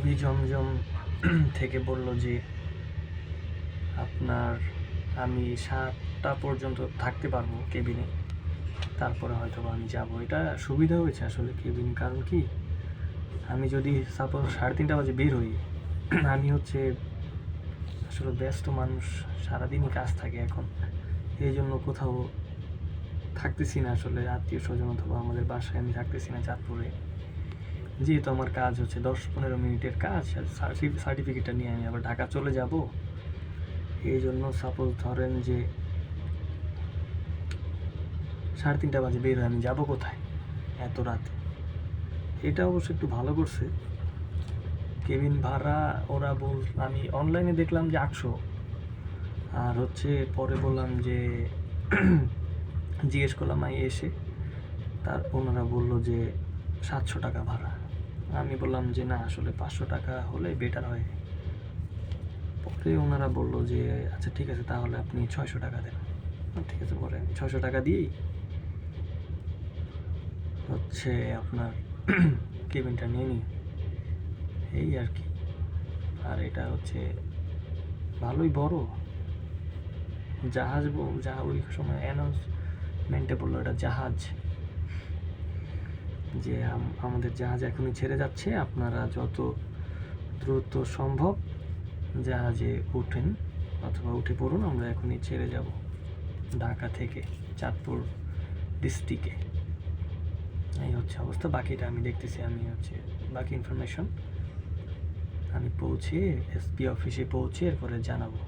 DB জমজম থেকে বলল যে আপনার আমি 7টা পর্যন্ত থাকতে পারবো কেবিনে, তারপরে হয়তো আমি যাব। এটা সুবিধা হয়েছে আসলে কেবিন, কারণ কি আমি যদি সাপোজ 3:30 বাজে বের হই, আমি হচ্ছে আসলে ব্যস্ত মানুষ, সারাদিনই কাজ থাকে এখন, এই জন্য কোথাও থাকতেছি না আসলে আত্মীয় স্বজন অথবা আমাদের বাসায় আমি থাকতেছি না চাঁদপুরে। যেহেতু আমার কাজ হচ্ছে 10-15 মিনিটের কাজ, সার্টিফিকেটটা নিয়ে আমি আবার ঢাকা চলে যাব, এই জন্য সাপোজ ধরেন যে 3:30 বাজে বের হয়ে আমি যাবো কোথায় এত রাতে। এটা অবশ্য একটু ভালো করছে। কেবিন ভাড়া ওরা আমি অনলাইনে দেখলাম যে 800, আর হচ্ছে পরে বললাম যে জিজ্ঞেস করলাম এসে, তার ওনারা বললো যে 700 টাকা ভাড়া। আমি বললাম যে না, আসলে 500 টাকা হলে বেটার হয়। পরে ওনারা বললো যে আচ্ছা ঠিক আছে, তাহলে আপনি 600 টাকা দেন। ঠিক আছে, পরে আমি 600 টাকা দিয়েই হচ্ছে আপনার কেবিনটা নিয়ে নিই, এই আর কি। আর এটা হচ্ছে ভালোই বড় জাহাজ, ওই সময় অ্যানাউন্সমেন্টে বললো এটা জাহাজ, যে আমাদের জাহাজ এখনই ছেড়ে যাচ্ছে, আপনারা যত দ্রুত সম্ভব জাহাজে উঠেন অথবা উঠে পড়ুন, আমরা এখনই ছেড়ে যাব ঢাকা থেকে চাঁদপুর ডিস্ট্রিক্টে। এই হচ্ছে অবস্থা। বাকিটা আমি দেখতেছি, আমি হচ্ছে বাকি ইনফরমেশন আমি পৌঁছে এসপি অফিসে পৌঁছে এরপরে জানাবো।